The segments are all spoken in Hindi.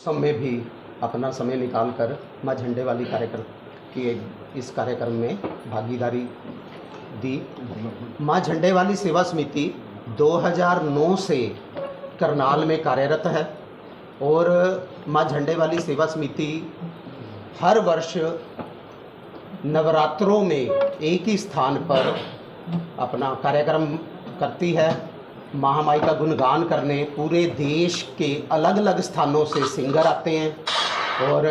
मौसम में भी अपना समय निकालकर माँ झंडे वाली कार्यक्रम की इस कार्यक्रम में भागीदारी दी। माँ झंडे वाली सेवा समिति 2009 से करनाल में कार्यरत है और माँ झंडे वाली सेवा समिति हर वर्ष नवरात्रों में एक ही स्थान पर अपना कार्यक्रम करती है। महामाई का गुणगान करने पूरे देश के अलग अलग स्थानों से सिंगर आते हैं और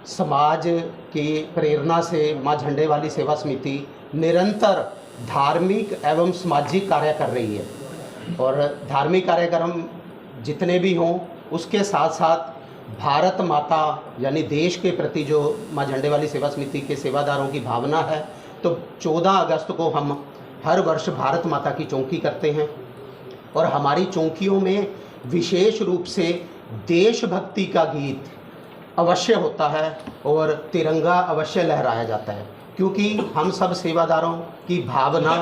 समाज की प्रेरणा से माँ झंडे वाली सेवा समिति निरंतर धार्मिक एवं सामाजिक कार्य कर रही है। और धार्मिक कार्यक्रम जितने भी हों उसके साथ साथ भारत माता यानी देश के प्रति जो माँ झंडे वाली सेवा समिति के सेवादारों की भावना है, तो 14 अगस्त को हम हर वर्ष भारत माता की चौकी करते हैं और हमारी चौकियों में विशेष रूप से देशभक्ति का गीत अवश्य होता है और तिरंगा अवश्य लहराया जाता है, क्योंकि हम सब सेवादारों की भावना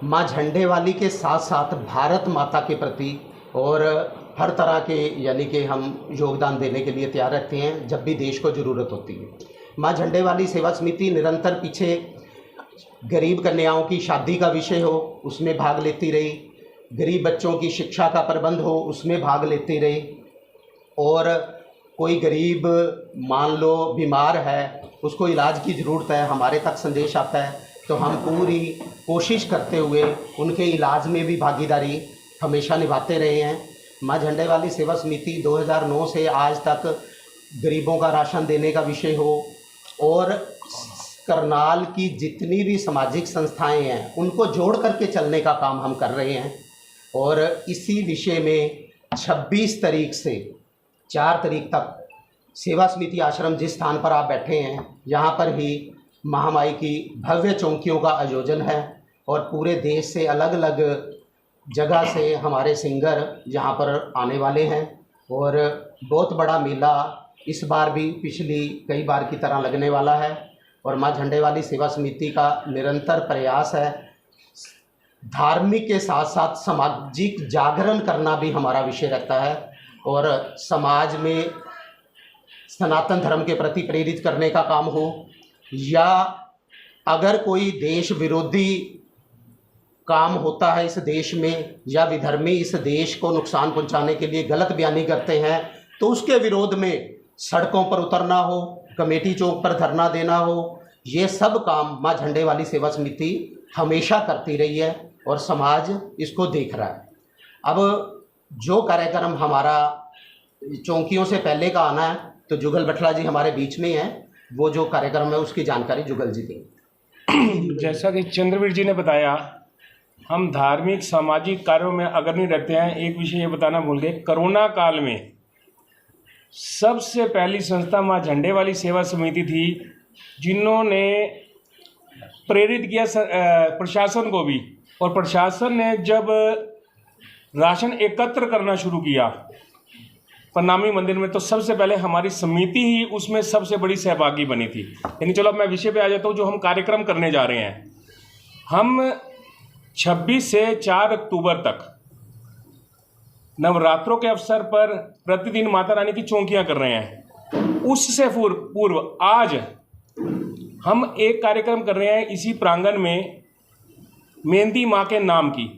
माँ झंडे वाली के साथ साथ भारत माता के प्रति और हर तरह के यानी कि हम योगदान देने के लिए तैयार रहते हैं जब भी देश को ज़रूरत होती है। माँ झंडे वाली सेवा समिति निरंतर पीछे गरीब कन्याओं की शादी का विषय हो उसमें भाग लेती रही, गरीब बच्चों की शिक्षा का प्रबंध हो उसमें भाग लेती रही, और कोई गरीब मान लो बीमार है उसको इलाज की ज़रूरत है, हमारे तक संदेश आता है तो हम पूरी कोशिश करते हुए उनके इलाज में भी भागीदारी हमेशा निभाते रहे हैं। माँ झंडे वाली सेवा समिति 2009 से आज तक गरीबों का राशन देने का विषय हो और करनाल की जितनी भी सामाजिक संस्थाएं हैं उनको जोड़ करके चलने का काम हम कर रहे हैं। और इसी विषय में 26 तारीख से 4 तारीख तक सेवा समिति आश्रम जिस स्थान पर आप बैठे हैं यहाँ पर ही महामाई की भव्य चौकियों का आयोजन है और पूरे देश से अलग अलग जगह से हमारे सिंगर यहाँ पर आने वाले हैं और बहुत बड़ा मेला इस बार भी पिछली कई बार की तरह लगने वाला है। और माँ झंडे वाली सेवा समिति का निरंतर प्रयास है, धार्मिक के साथ साथ सामाजिक जागरण करना भी हमारा विषय रहता है और समाज में सनातन धर्म के प्रति प्रेरित करने का काम हो या अगर कोई देश विरोधी काम होता है इस देश में या विधर्मी इस देश को नुकसान पहुंचाने के लिए गलत बयानी करते हैं तो उसके विरोध में सड़कों पर उतरना हो, कमेटी चौक पर धरना देना हो, ये सब काम माँ झंडे वाली सेवा समिति हमेशा करती रही है और समाज इसको देख रहा है। अब जो कार्यक्रम हमारा चौकियों से पहले का आना है तो जुगल बटला जी हमारे बीच में हैं, वो जो कार्यक्रम है उसकी जानकारी जुगल जी देंगे। जैसा कि चंद्रवीर जी ने बताया, हम धार्मिक सामाजिक कार्यों में अग्रणी रहते हैं। एक विषय ये बताना भूल गए, कोरोना काल में सबसे पहली संस्था माँ झंडे वाली सेवा समिति थी जिन्होंने प्रेरित किया प्रशासन को भी, और प्रशासन ने जब राशन एकत्र करना शुरू किया प्रणामी मंदिर में तो सबसे पहले हमारी समिति ही उसमें सबसे बड़ी सहभागी बनी थी। यानी चलो अब मैं विषय पे आ जाता हूँ जो हम कार्यक्रम करने जा रहे हैं। हम 26 से 4 अक्टूबर तक नवरात्रों के अवसर पर प्रतिदिन माता रानी की चौकियां कर रहे हैं। उससे पूर्व आज हम एक कार्यक्रम कर रहे हैं इसी प्रांगण में मेहंदी माँ के नाम की,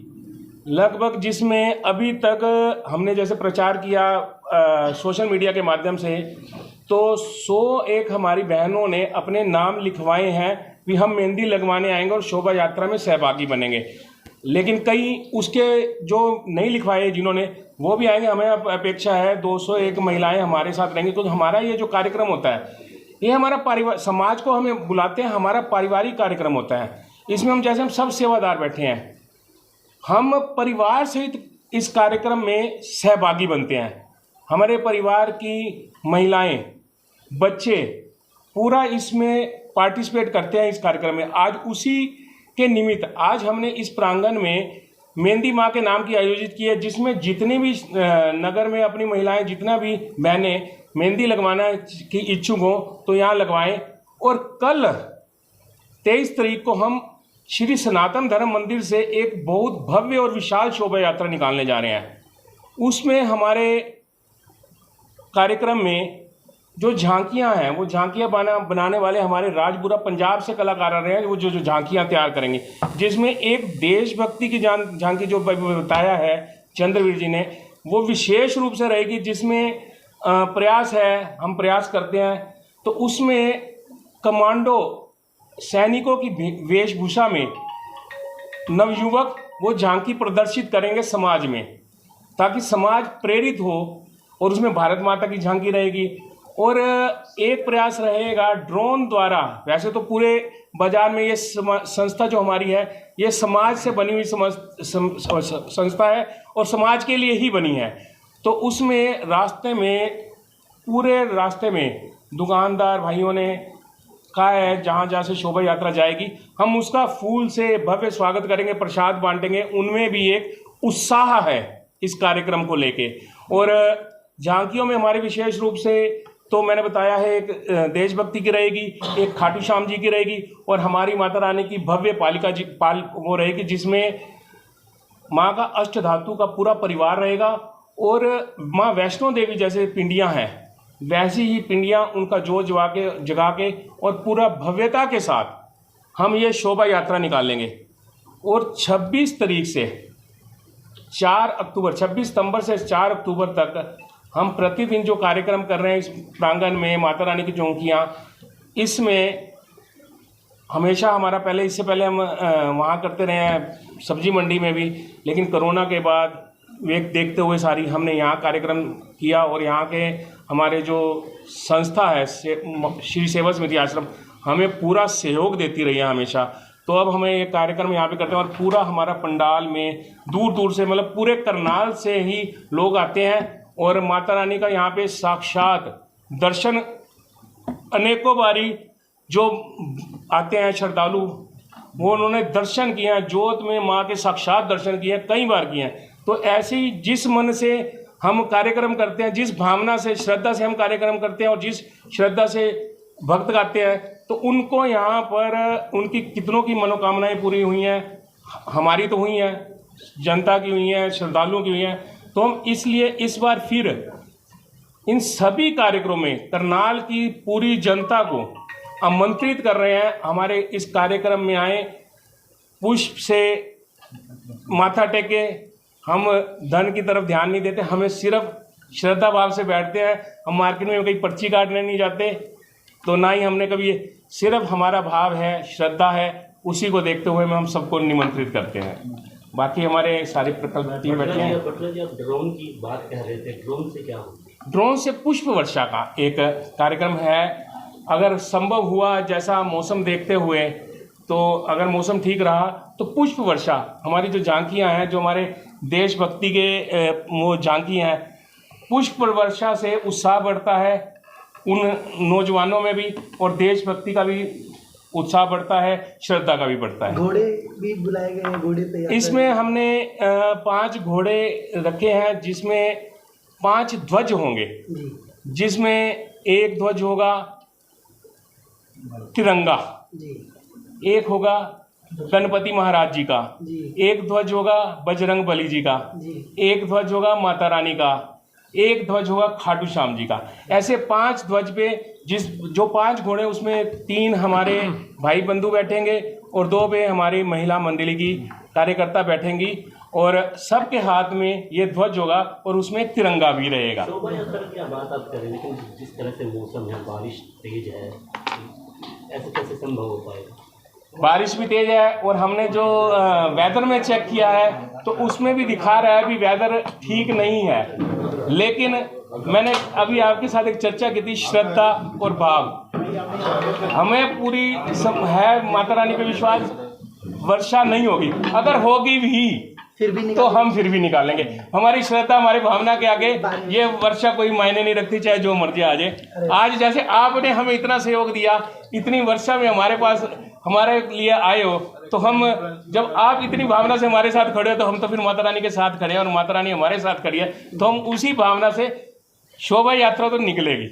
लगभग जिसमें अभी तक हमने जैसे प्रचार किया सोशल मीडिया के माध्यम से तो 101 हमारी बहनों ने अपने नाम लिखवाए हैं कि हम मेहंदी लगवाने आएंगे और शोभा यात्रा में सहभागी बनेंगे। लेकिन कई उसके जो नहीं लिखवाए जिन्होंने वो भी आएंगे। हमें अपेक्षा है 201 महिलाएं हमारे साथ रहेंगी, क्योंकि हमारा ये जो कार्यक्रम होता है ये हमारा परिवार समाज को हमें बुलाते हैं, हमारा पारिवारिक कार्यक्रम होता है। इसमें हम जैसे हम सब सेवादार बैठे हैं, हम परिवार सहित इस कार्यक्रम में सहभागी बनते हैं। हमारे परिवार की महिलाएं, बच्चे पूरा इसमें पार्टिसिपेट करते हैं इस कार्यक्रम में। आज उसी के निमित्त आज हमने इस प्रांगण में मेहंदी माँ के नाम की आयोजित की है, जिसमें जितनी भी नगर में अपनी महिलाएं जितना भी बहनें मेहंदी लगवाना की इच्छुक हों तो यहाँ लगवाएं। और कल 23 तारीख को हम श्री सनातन धर्म मंदिर से एक बहुत भव्य और विशाल शोभा यात्रा निकालने जा रहे हैं। उसमें हमारे कार्यक्रम में जो झांकियां हैं, वो झांकियां बनाने वाले हमारे राजपुरा पंजाब से कलाकार आ रहे हैं, वो जो झांकियां तैयार करेंगे, जिसमें एक देशभक्ति की झांकी जो बताया है चंद्रवीर जी ने, वो विशेष रूप से रहेगी, जिसमें प्रयास है, हम प्रयास करते हैं। तो उसमें कमांडो सैनिकों की वेशभूषा में नवयुवक वो झांकी प्रदर्शित करेंगे समाज में, ताकि समाज प्रेरित हो, और उसमें भारत माता की झांकी रहेगी। और एक प्रयास रहेगा ड्रोन द्वारा, वैसे तो पूरे बाजार में ये संस्था जो हमारी है, ये समाज से बनी हुई संस्था है और समाज के लिए ही बनी है। तो उसमें पूरे रास्ते में दुकानदार भाइयों ने कहा है, जहाँ जहाँ से शोभा यात्रा जाएगी, हम उसका फूल से भव्य स्वागत करेंगे, प्रसाद बांटेंगे। उनमें भी एक उत्साह है इस कार्यक्रम को लेके। और झांकियों में हमारे विशेष रूप से, तो मैंने बताया है, एक देशभक्ति की रहेगी, एक खाटू श्याम जी की रहेगी, और हमारी माता रानी की भव्य वो रहेगी, जिसमें माँ का अष्ट धातु का पूरा परिवार रहेगा। और माँ वैष्णो देवी जैसे पिंडियाँ हैं, वैसी ही पिंडियाँ उनका जोत जगा के और पूरा भव्यता के साथ हम ये शोभा यात्रा निकालेंगे। और 26 तारीख से 4 अक्टूबर, 26 सितंबर से 4 अक्टूबर तक हम प्रतिदिन जो कार्यक्रम कर रहे हैं इस प्रांगण में, माता रानी की चौकियाँ, इसमें हमेशा हमारा इससे पहले हम वहाँ करते रहे हैं सब्जी मंडी में भी, लेकिन कोरोना के बाद देखते हुए हमने यहाँ कार्यक्रम किया। और यहाँ के हमारे जो संस्था है श्री सेवा समिति आश्रम हमें पूरा सहयोग देती रही है हमेशा। तो अब हमें ये कार्यक्रम यहाँ पे करते हैं, और पूरा हमारा पंडाल में दूर दूर से, मतलब पूरे करनाल से ही लोग आते हैं, और माता रानी का यहाँ पे साक्षात दर्शन अनेकों बारी जो आते हैं श्रद्धालु, वो उन्होंने दर्शन किए हैं, जोत में माँ के साक्षात दर्शन किए हैं, कई बार किए हैं। तो ऐसे ही जिस मन से हम कार्यक्रम करते हैं, जिस भावना से, श्रद्धा से हम कार्यक्रम करते हैं, और जिस श्रद्धा से भक्त गाते हैं, तो उनको यहाँ पर उनकी कितनों की मनोकामनाएं पूरी हुई हैं। हमारी तो हुई हैं, जनता की हुई हैं, श्रद्धालुओं की हुई हैं। तो हम इसलिए इस बार फिर इन सभी कार्यक्रमों में करनाल की पूरी जनता को आमंत्रित कर रहे हैं, हमारे इस कार्यक्रम में आए, पुष्प से माथा टेके। हम धन की तरफ ध्यान नहीं देते, हमें सिर्फ श्रद्धा भाव से बैठते हैं। हम मार्केट में कहीं पर्ची काटने नहीं जाते, तो ना ही हमने कभी, सिर्फ हमारा भाव है, श्रद्धा है, उसी को देखते हुए हम सबको निमंत्रित करते हैं। बाकी हमारे सारे प्रकल्प टीम बैठे हैं। ड्रोन की बात कह रहे थे, ड्रोन से क्या होगा? ड्रोन से पुष्प वर्षा का एक कार्यक्रम है। अगर संभव हुआ, जैसा मौसम देखते हुए, तो अगर मौसम ठीक रहा तो पुष्प वर्षा, हमारी जो झांकियां हैं, जो हमारे देशभक्ति के वो झांकियां हैं, पुष्प वर्षा से उत्साह बढ़ता है उन नौजवानों में भी, और देशभक्ति का भी उत्साह बढ़ता है, श्रद्धा का भी बढ़ता है। घोड़े भी बुलाए गए हैं, घोड़े तैयार। इसमें हमने 5 घोड़े रखे हैं, जिसमें 5 ध्वज होंगे, जिसमें एक ध्वज होगा तिरंगा, एक होगा गणपति महाराज जी का, एक ध्वज होगा बजरंग बली जी का, एक ध्वज होगा माता रानी का, एक ध्वज होगा खाटू श्याम जी का। ऐसे 5 ध्वज पे जो 5 घोड़े, उसमें 3 हमारे भाई बंधु बैठेंगे और 2 पे हमारी महिला मंडली की कार्यकर्ता बैठेंगी, और सबके हाथ में ये ध्वज होगा, और उसमें तिरंगा भी रहेगा। शोभा यात्रा की बात आप करें, लेकिन जिस तरह से मौसम है, बारिश तेज है, ऐसे कैसे संभव हो पाएगा? बारिश भी तेज है, और हमने जो वेदर में चेक किया है, तो उसमें भी दिखा रहा है भी वेदर ठीक नहीं है। लेकिन मैंने अभी आपके साथ एक चर्चा की थी, श्रद्धा और भाव, हमें पूरी है माता रानी पे विश्वास, वर्षा नहीं होगी, अगर होगी भी तो हम फिर भी निकालेंगे। हमारी श्रद्धा, हमारी भावना के आगे ये वर्षा कोई मायने नहीं रखती, चाहे जो मर्जी आ जाए। आज जैसे आपने हमें इतना सहयोग दिया, इतनी वर्षा में हमारे पास हमारे लिए आए हो, तो हम, जब आप इतनी भावना से हमारे साथ खड़े हो, तो हम तो फिर माता रानी के साथ खड़े हैं, और माता रानी हमारे साथ खड़ी है, तो हम उसी भावना से शोभा यात्रा तो निकलेगी।